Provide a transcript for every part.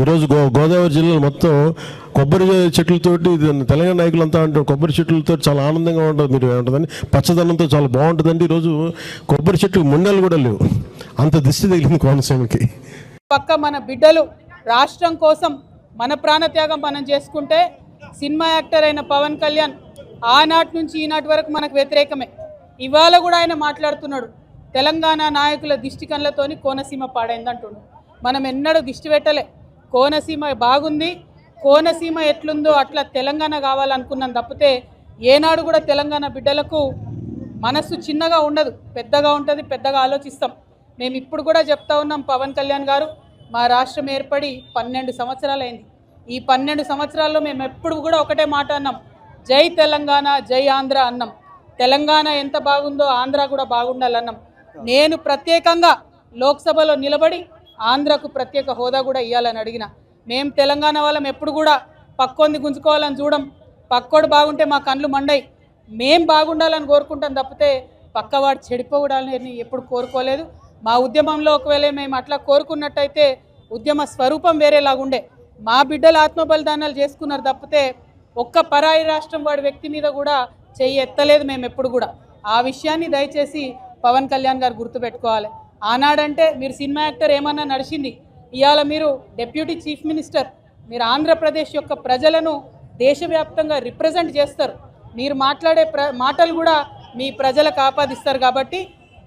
ఈరోజు గోదావరి జిల్లాలో మొత్తం కొబ్బరి చెట్లతోటి తెలంగాణ నాయకులంతా అంటారు కొబ్బరి చెట్లతో చాలా ఆనందంగా ఉంటుంది, మీరు ఏమంటుందని పచ్చదనంతో చాలా బాగుంటుందండి. ఈరోజు కొబ్బరి చెట్లు ముండలు కూడా లేవు, అంత దిష్టి తగిలింది కోనసీమకి. పక్క మన బిడ్డలు రాష్ట్రం కోసం మన ప్రాణత్యాగం మనం చేసుకుంటే సినిమా యాక్టర్ అయిన పవన్ కళ్యాణ్ ఆనాటి నుంచి ఈనాటి వరకు మనకు వ్యతిరేకమే. ఇవాళ కూడా ఆయన మాట్లాడుతున్నాడు తెలంగాణ నాయకుల దిష్టి కళ్ళతోని కోనసీమ పాడైందంటున్నాడు. మనం ఎన్నడూ దిష్టి పెట్టలే, కోనసీమ బాగుంది, కోనసీమ ఎట్లుందో అట్లా తెలంగాణ కావాలనుకున్నాం తప్పితే ఏనాడు కూడా తెలంగాణ బిడ్డలకు మనస్సు చిన్నగా ఉండదు, పెద్దగా ఉంటుంది, పెద్దగా ఆలోచిస్తాం. మేము ఇప్పుడు కూడా చెప్తా ఉన్నాం, పవన్ కళ్యాణ్ గారు మా రాష్ట్రం ఏర్పడి 12 సంవత్సరాలైంది. ఈ 12 సంవత్సరాల్లో మేము ఎప్పుడు కూడా ఒకటే మాట అన్నాం, జై తెలంగాణ జై ఆంధ్ర అన్నాం. తెలంగాణ ఎంత బాగుందో ఆంధ్ర కూడా బాగుండాలన్నాం. నేను ప్రత్యేకంగా లోక్సభలో నిలబడి ఆంధ్రకు ప్రత్యేక హోదా కూడా ఇవ్వాలని అడిగిన. మేము తెలంగాణ వాళ్ళం ఎప్పుడు కూడా పక్కోంది గుంజుకోవాలని చూడం, పక్కోడు బాగుంటే మా కళ్ళు మండయి, మేం బాగుండాలని కోరుకుంటాం తప్పితే పక్కవాడు చెడిపోవడాలని ఎప్పుడు కోరుకోలేదు. మా ఉద్యమంలో ఒకవేళ మేము అట్లా కోరుకున్నట్టయితే ఉద్యమ స్వరూపం వేరేలాగుండే. మా బిడ్డలు ఆత్మ బలిదానాలు చేసుకున్నారు తప్పితే ఒక్క పరాయి రాష్ట్రం వాడి వ్యక్తి మీద కూడా చెయ్యి ఎత్తలేదు మేము ఎప్పుడు కూడా. ఆ విషయాన్ని దయచేసి పవన్ కళ్యాణ్ గారు గుర్తుపెట్టుకోవాలి. ఆనాడంటే మీరు సినిమా యాక్టర్ ఏమన్నా నడిచింది, ఇవాళ మీరు డిప్యూటీ చీఫ్ మినిస్టర్, మీరు ఆంధ్రప్రదేశ్ యొక్క ప్రజలను దేశవ్యాప్తంగా రిప్రజెంట్ చేస్తారు. మీరు మాట్లాడే మాటలు కూడా మీ ప్రజలకు ఆపాదిస్తారు. కాబట్టి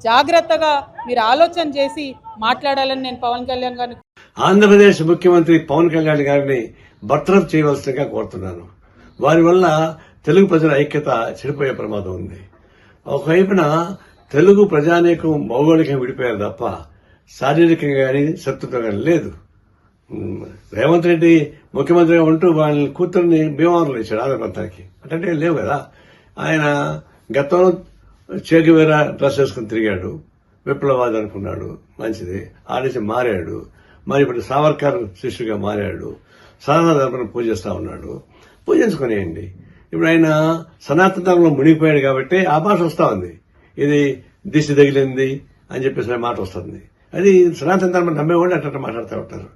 జాగ్రత్తగా మీరు ఆలోచన చేసి మాట్లాడాలని నేను పవన్ కళ్యాణ్ గారిని, ఆంధ్రప్రదేశ్ ముఖ్యమంత్రి పవన్ కళ్యాణ్ గారిని బర్తరఫ్ చేయవలసిందిగా కోరుతున్నాను. వారి వల్ల తెలుగు ప్రజల ఐక్యత చెడిపోయే ప్రమాదం ఉంది. ఒకవైపున తెలుగు ప్రజానీకం భౌగోళికంగా విడిపోయారు తప్ప శారీరకంగా కానీ శత్రుత్వం కానీ లేదు. రేవంత్ రెడ్డి ముఖ్యమంత్రిగా ఉంటూ వాళ్ళ కూతుర్ని భీమవరంలో ఇచ్చాడు ఆంధ్ర ప్రాంతానికి, అంటే లేవు కదా. ఆయన గతంలో చేగువేరా డ్రెస్ వేసుకుని తిరిగాడు, విప్లవాది అనుకున్నాడు, మంచిది, ఆడేసి మారాడు. మరి ఇప్పుడు సావర్కర్ శిష్యుగా మారాడు, సనాతన ధర్మం పూజిస్తా ఉన్నాడు, పూజించుకునేయండి. ఇప్పుడు ఆయన సనాతన ధర్మంలో మునిగిపోయాడు కాబట్టి ఆ భాష వస్తా ఉంది, ఇది దిష్టి తగిలింది అని చెప్పేసి మాట వస్తుంది. అది సనాతన ధర్మం నమ్మేవాళ్ళు అట్లా మాట్లాడుతూ ఉంటారు.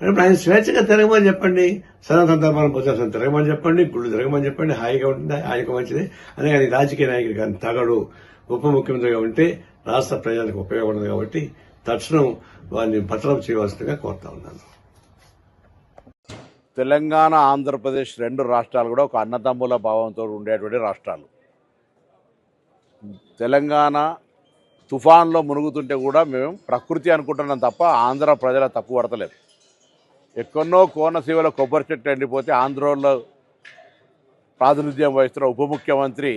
ఇప్పుడు ఆయన స్వేచ్ఛగా తిరగమని చెప్పండి, సనాతన ధర్మాన్ని పూజించాలని తిరగమని చెప్పండి, గుళ్ళు తిరగమని చెప్పండి, హాయిగా ఉంటుంది, ఆయనకు మంచిది. అదే కానీ రాజకీయ నాయకుడు కానీ తగడు ఉప ముఖ్యమంత్రిగా ఉంటే రాష్ట్ర ప్రజలకు ఉపయోగపడదు. కాబట్టి తక్షణం వారిని బర్తరఫ్ చేయవలసిందిగా కోరుతా ఉన్నాను. తెలంగాణ ఆంధ్రప్రదేశ్ 2 రాష్ట్రాలు కూడా ఒక అన్నదమ్ముల భావంతో ఉండేటువంటి రాష్ట్రాలు. తెలంగాణ తుఫాన్లో మునుగుతుంటే కూడా మేము ప్రకృతి అనుకుంటున్నాం తప్ప ఆంధ్ర ప్రజల తప్పు పడతలేదు. ఎక్కడో కోనసీమలో కొబ్బరి చెట్టు ఎండిపోతే ఆంధ్రలో ప్రాతినిధ్యం వహిస్తున్న ఉప ముఖ్యమంత్రి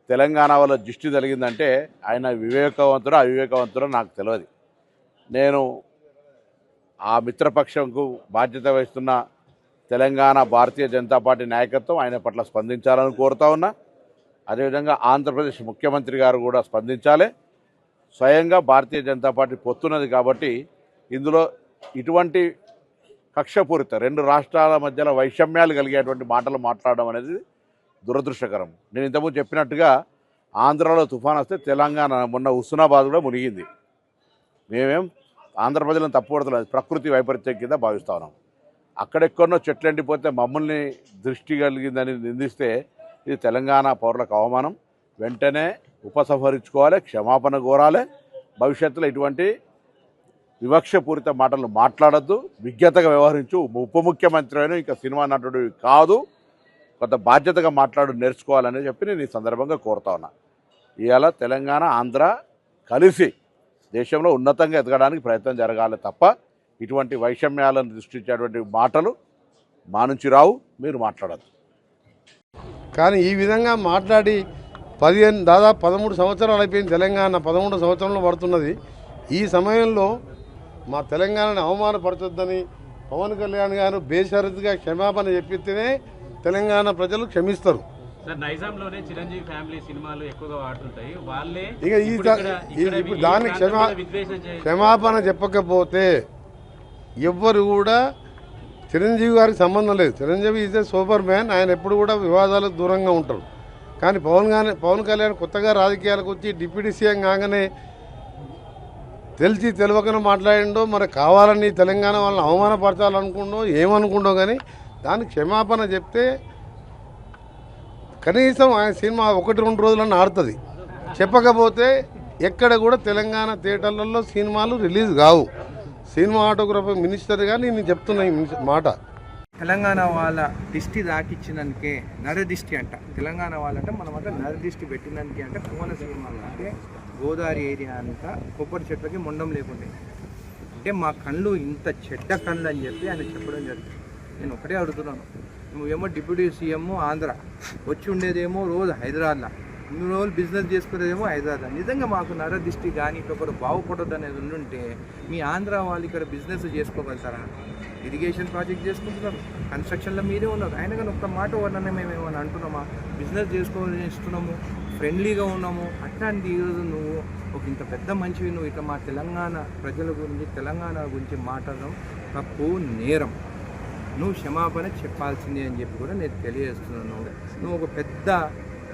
తెలంగాణ వల్ల దృష్టి కలిగిందంటే ఆయన వివేకవంతుడు అవివేకవంతుడో నాకు తెలియదు. నేను ఆ మిత్రపక్షంకు బాధ్యత వహిస్తున్న తెలంగాణ భారతీయ జనతా పార్టీ నాయకత్వం ఆయన పట్ల స్పందించాలని కోరుతా ఉన్నా. అదేవిధంగా ఆంధ్రప్రదేశ్ ముఖ్యమంత్రి గారు కూడా స్పందించాలి. స్వయంగా భారతీయ జనతా పార్టీ పొత్తున్నది కాబట్టి ఇందులో ఇటువంటి కక్షపూరిత 2 రాష్ట్రాల మధ్యలో వైషమ్యాలు కలిగేటువంటి మాటలు మాట్లాడడం అనేది దురదృష్టకరం. నేను ఇంతకుముందు చెప్పినట్టుగా ఆంధ్రాలో తుఫాన్ వస్తే తెలంగాణ మొన్న హుస్నాబాద్ కూడా మునిగింది. మేమేం ఆంధ్ర ప్రజలను తప్పుపడుతున్నాం, ప్రకృతి వైపరీత్యం కింద భావిస్తా ఉన్నాం. అక్కడెక్కడో చెట్లు ఎండిపోతే మమ్మల్ని దృష్టి కలిగిందని నిందిస్తే ఇది తెలంగాణ పౌరులకు అవమానం. వెంటనే ఉపసంహరించుకోవాలి, క్షమాపణ కోరాలి. భవిష్యత్తులో ఇటువంటి వివక్షపూరిత మాటలు మాట్లాడద్దు, విజ్ఞతగా వ్యవహరించు. ఉప ముఖ్యమంత్రి అయినా ఇంకా సినిమా నటుడు కాదు, కొంత బాధ్యతగా మాట్లాడు నేర్చుకోవాలని చెప్పి నేను ఈ సందర్భంగా కోరుతా ఉన్నా. ఇవాళ తెలంగాణ ఆంధ్ర కలిసి దేశంలో ఉన్నతంగా ఎదగడానికి ప్రయత్నం జరగాలి తప్ప ఇటువంటి వైషమ్యాలను దృష్టించేటువంటి మాటలు మా నుంచి రావు, మీరు మాట్లాడద్దు. కానీ ఈ విధంగా మాట్లాడి దాదాపు 13 సంవత్సరాలు అయిపోయింది. తెలంగాణ 13 సంవత్సరంలో పడుతున్నది. ఈ సమయంలో మా తెలంగాణను అవమానపరచొద్దని పవన్ కళ్యాణ్ గారు బేషరతుగా క్షమాపణ చెప్పితేనే తెలంగాణ ప్రజలు క్షమిస్తారు. నైజాంలోనే చిరంజీవి ఫ్యామిలీ సినిమాలు ఎక్కువగా వాడుతుంటాయి. వాళ్ళే ఇప్పుడు దాన్ని క్షమాపణ చెప్పకపోతే ఎవ్వరు కూడా చిరంజీవి గారికి సంబంధం లేదు. Chiranjeevi is a super man, ఆయన ఎప్పుడు కూడా వివాదాలకు దూరంగా ఉంటారు. కానీ పవన్ కళ్యాణ్ కొత్తగా రాజకీయాలకు వచ్చి డిప్యూటీ సీఎం కాగానే తెలిసి తెలియకనే మాట్లాడిండో మరి కావాలని తెలంగాణ వాళ్ళని అవమానపరచాలనుకుండో ఏమనుకుండో కానీ దానికి క్షమాపణ చెప్తే కనీసం ఆయన సినిమా 1-2 రోజులన్నా ఆడుతుంది. చెప్పకపోతే ఎక్కడ కూడా తెలంగాణ థియేటర్లలో సినిమాలు రిలీజ్ కావు. సినిమాటోగ్రఫీ మినిస్టర్గా నేను చెప్తున్నా ఈ మాట. తెలంగాణ వాళ్ళ దిష్టి దాకిచ్చినందుకే నరదిష్టి అంట. తెలంగాణ వాళ్ళంటే మనమంతా నరదిష్టి పెట్టినందుకే అంటే కోనసీమ అంటే గోదావరి ఏరియా అంతా కొబ్బరి చెట్లకి మొండం లేకుండే అంటే మా కళ్ళు ఇంత చెడ్డ కళ్ళు అని చెప్పి ఆయన చెప్పడం జరిగింది. నేను ఒకటే అడుగుతున్నాను, నువ్వేమో డిప్యూటీ సీఎం ఆంధ్ర వచ్చి ఉండేదేమో రోజు హైదరాబాద్లో, ఇన్ని రోజులు బిజినెస్ చేసుకునేదేమో హైదరాబాద్. నిజంగా మాకు నరదిష్టి కానీ ఒకరు బాగుపడదు అనేది ఉండుంటే మీ ఆంధ్ర వాళ్ళు ఇక్కడ బిజినెస్ చేసుకోగలుగుతారా? ఇరిగేషన్ ప్రాజెక్ట్ చేసుకుంటున్నారు, కన్స్ట్రక్షన్లో మీరే ఉన్నారు. ఆయన కానీ ఒక్క మాట వల్లనే మేము ఏమైనా అంటున్నామా? బిజినెస్ చేసుకోవాలని ఇస్తున్నాము, ఫ్రెండ్లీగా ఉన్నాము. అట్లాంటి ఈరోజు నువ్వు ఒక ఇంత పెద్ద మంచివి నువ్వు ఇట్లా మా తెలంగాణ ప్రజల గురించి తెలంగాణ గురించి మాట్లాడడం తప్పు, నేరం. నువ్వు క్షమాపణ చెప్పాల్సిందే అని చెప్పి కూడా నేను తెలియజేస్తున్నాను. నువ్వు ఒక పెద్ద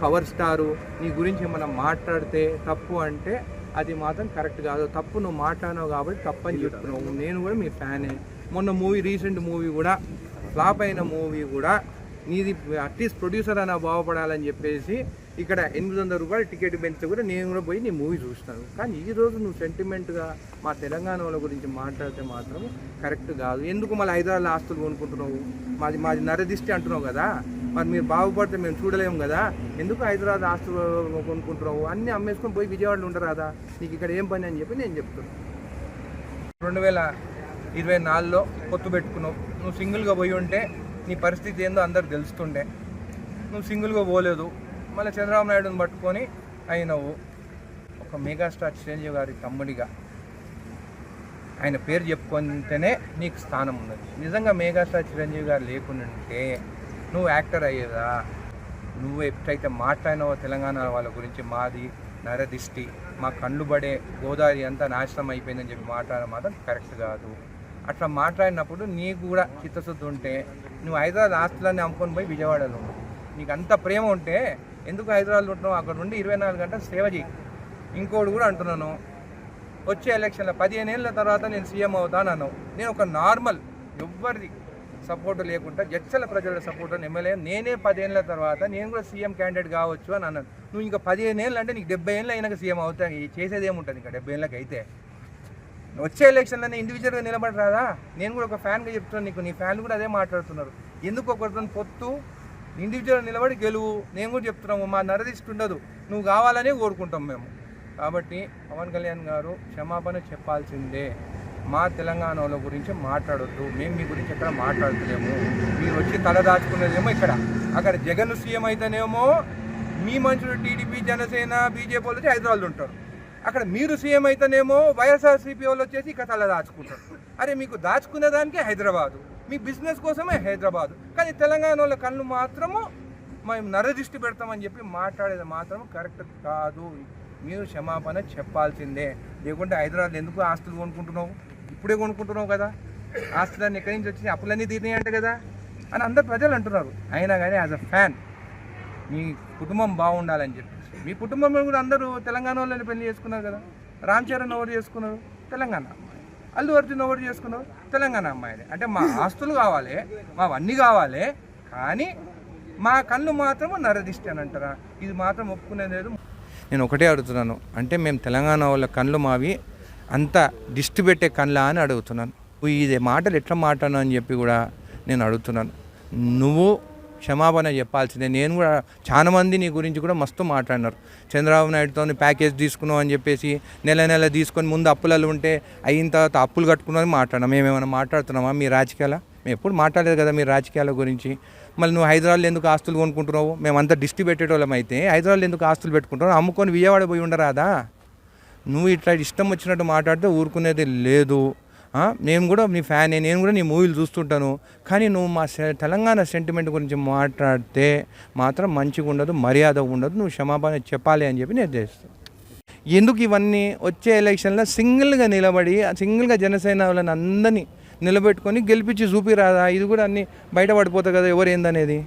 పవర్ స్టారు, నీ గురించి ఏమైనా మాట్లాడితే తప్పు అంటే అది మాత్రం కరెక్ట్ కాదు. తప్పు నువ్వు మాట్లాడినావు కాబట్టి తప్పు అని చెప్తున్నావు. నేను కూడా మీ ఫ్యానే. మొన్న రీసెంట్ మూవీ కూడా ఫ్లాప్ అయిన మూవీ కూడా నీది అట్లీస్ట్ ప్రొడ్యూసర్ అయినా బాగుపడాలని చెప్పేసి ఇక్కడ 800 రూపాయలు టికెట్ పెంచితే కూడా నేను కూడా పోయి నీ మూవీ చూస్తాను. కానీ ఈరోజు నువ్వు సెంటిమెంట్గా మా తెలంగాణ వాళ్ళ గురించి మాట్లాడితే మాత్రం కరెక్ట్ కాదు. ఎందుకు మళ్ళీ హైదరాబాద్లో ఆస్తులు కొనుక్కుంటున్నావు? మాది నరదిష్టి అంటున్నావు కదా, మరి మీరు బాగుపడితే మేము చూడలేము కదా, ఎందుకు హైదరాబాద్ ఆస్తులు కొనుక్కుంటున్నావు? అన్నీ అమ్మేసుకొని పోయి విజయవాడలో ఉండరాదా? నీకు ఇక్కడ ఏం పని అని చెప్పి నేను చెప్తున్నాను. 2024లో పొత్తు పెట్టుకున్నావు. నువ్వు సింగిల్గా పోయి ఉంటే నీ పరిస్థితి ఏందో అందరికి తెలుస్తుండే. నువ్వు సింగిల్గా పోలేదు, మళ్ళీ చంద్రబాబు నాయుడుని పట్టుకొని అయినవు. ఒక మెగాస్టార్ చిరంజీవి గారి తమ్ముడిగా ఆయన పేరు చెప్పుకుంటేనే నీకు స్థానం ఉన్నది. నిజంగా మెగాస్టార్ చిరంజీవి గారు లేకుంటే నువ్వు యాక్టర్ అయ్యేదా? నువ్వు ఎప్పుడైతే మాట్లాడినావో తెలంగాణ వాళ్ళ గురించి మాది నరదిష్టి, మా కళ్ళు పడే గోదావరి అంతా నాశనం అయిపోయిందని చెప్పి మాట్లాడడం మాత్రం కరెక్ట్ కాదు. అట్లా మాట్లాడినప్పుడు నీకు కూడా చిత్తశుద్ధి ఉంటే నువ్వు హైదరాబాద్ ఆస్తులన్నీ అమ్ముకొని పోయి విజయవాడలో ఉన్నావు. నీకు అంత ప్రేమ ఉంటే ఎందుకు హైదరాబాద్లో ఉంటున్నావు? అక్కడ నుండి 24 గంటలు సేవ చేయి. ఇంకోటి కూడా అంటున్నాను, వచ్చే ఎలక్షన్లో 15 ఏళ్ళ తర్వాత నేను సీఎం అవుతాను అన్నావు. నేను ఒక నార్మల్ ఎవ్వరిది సపోర్టు లేకుండా జడ్చల ప్రజల సపోర్ట్ ఎమ్మెల్యే నేనే 10 ఏళ్ళ తర్వాత నేను కూడా సీఎం క్యాండిడేట్ కావచ్చు అని అన్నాను. నువ్వు ఇంకా 15 ఏళ్ళు అంటే నీకు 70 ఏళ్ళు అయినాక సీఎం అవుతాయి. చేసేది ఏముంటుంది ఇంకా 70 ఏళ్ళకి అయితే? వచ్చే ఎలక్షన్లోనే ఇండివిజువల్గా నిలబడి రాదా? నేను కూడా ఒక ఫ్యాన్గా చెప్తున్నాను నీకు, నీ ఫ్యాన్లు కూడా అదే మాట్లాడుతున్నారు. ఎందుకు ఒకరితో పొత్తు? ఇండివిజువల్ నిలబడి గెలువు. నేను కూడా చెప్తున్నాము, మా నరదిష్టి ఉండదు, నువ్వు కావాలనే కోరుకుంటాం మేము. కాబట్టి పవన్ కళ్యాణ్ గారు క్షమాపణ చెప్పాల్సిందే. మా తెలంగాణ వాళ్ళ గురించి మాట్లాడొద్దు, మేము మీ గురించి ఎక్కడ మాట్లాడుతున్నాము. మీరు వచ్చి తల దాచుకునేదేమో ఇక్కడ, అక్కడ జగన్ సీఎం అయితేనేమో మీ మనుషులు టీడీపీ జనసేన బీజేపీ వాళ్ళు వచ్చి హైదరాబాద్లో ఉంటారు. అక్కడ మీరు సీఎం అయితేనేమో వైఎస్ఆర్సీపీ వాళ్ళు వచ్చేసి ఇక్కడ తల దాచుకుంటారు. అరే మీకు దాచుకునే దానికే హైదరాబాదు, మీ బిజినెస్ కోసమే హైదరాబాదు. కానీ తెలంగాణ వాళ్ళ కళ్ళు మాత్రము మేము నరదృష్టి పెడతామని చెప్పి మాట్లాడేది మాత్రం కరెక్ట్ కాదు. మీరు క్షమాపణ చెప్పాల్సిందే. లేకుంటే హైదరాబాద్ ఎందుకు ఆస్తులు కొనుక్కుంటున్నావు? ఇప్పుడే కొనుక్కుంటున్నావు కదా, ఆస్తులన్నీ ఎక్కడి నుంచి వచ్చి అప్పులన్నీ తీరినాయి అంట కదా అని అందరు ప్రజలు అంటున్నారు. అయినా కానీ యాజ్ అ ఫ్యాన్ మీ కుటుంబం బాగుండాలని చెప్పి, మీ కుటుంబంలో కూడా అందరూ తెలంగాణ వాళ్ళని పెళ్లి చేసుకున్నారు కదా. రామ్ చరణ్ ఎవరు చేసుకున్నారు? తెలంగాణ అమ్మాయి. అల్లు అర్జున్ ఎవరు చేసుకున్నారు? తెలంగాణ అమ్మాయిని. అంటే మా ఆస్తులు కావాలి, మావన్నీ కావాలి, కానీ మా కళ్ళు మాత్రం నరదిష్టి అని అంటారా? ఇది మాత్రం ఒప్పుకునేది లేదు. నేను ఒకటే అడుగుతున్నాను, అంటే మేము తెలంగాణ వాళ్ళ కళ్ళు మావి అంత దిష్టి పెట్టే కళ్ళ అని అడుగుతున్నాను. ఇది మాటలు ఎట్లా మాట్లాడను అని చెప్పి కూడా నేను అడుగుతున్నాను. నువ్వు క్షమాపణ చెప్పాల్సిందే. నేను కూడా చాలామంది నీ గురించి కూడా మస్తు మాట్లాడినారు. చంద్రబాబు నాయుడుతో ప్యాకేజ్ తీసుకున్నావు అని చెప్పేసి నెల తీసుకొని ముందు అప్పులలో ఉంటే అయిన తర్వాత అప్పులు కట్టుకున్నామని మాట్లాడినాం. మేమేమైనా మాట్లాడుతున్నామా మీ రాజకీయాల? మేము ఎప్పుడు మాట్లాడలేదు కదా మీ రాజకీయాల గురించి. మళ్ళీ నువ్వు హైదరాబాద్లో ఎందుకు ఆస్తులు కొనుక్కుంటున్నావు? మేమంతా దిష్టి పెట్టేటోళ్ళం అయితే హైదరాబాద్లో ఎందుకు ఆస్తులు పెట్టుకుంటున్నావు? అమ్ముకొని విజయవాడ పోయి ఉండరాదా? నువ్వు ఇట్లా ఇష్టం వచ్చినట్టు మాట్లాడితే ఊరుకునేది లేదు. నేను కూడా నీ ఫ్యాన్, నేను కూడా నీ మూవీలు చూస్తుంటాను. కానీ నువ్వు మా తెలంగాణ సెంటిమెంట్ గురించి మాట్లాడితే మాత్రం మంచిగా ఉండదు, మర్యాద ఉండదు. నువ్వు క్షమాపణ చెప్పాలి అని చెప్పి నేను చేస్తాను. ఎందుకు ఇవన్నీ? వచ్చే ఎలక్షన్లో సింగిల్గా నిలబడి సింగిల్గా జనసేన వాళ్ళని అందరినీ నిలబెట్టుకొని గెలిపించి చూపిరాదా? ఇది కూడా అన్నీ బయటపడిపోతాయి కదా ఎవరు ఏందనేది.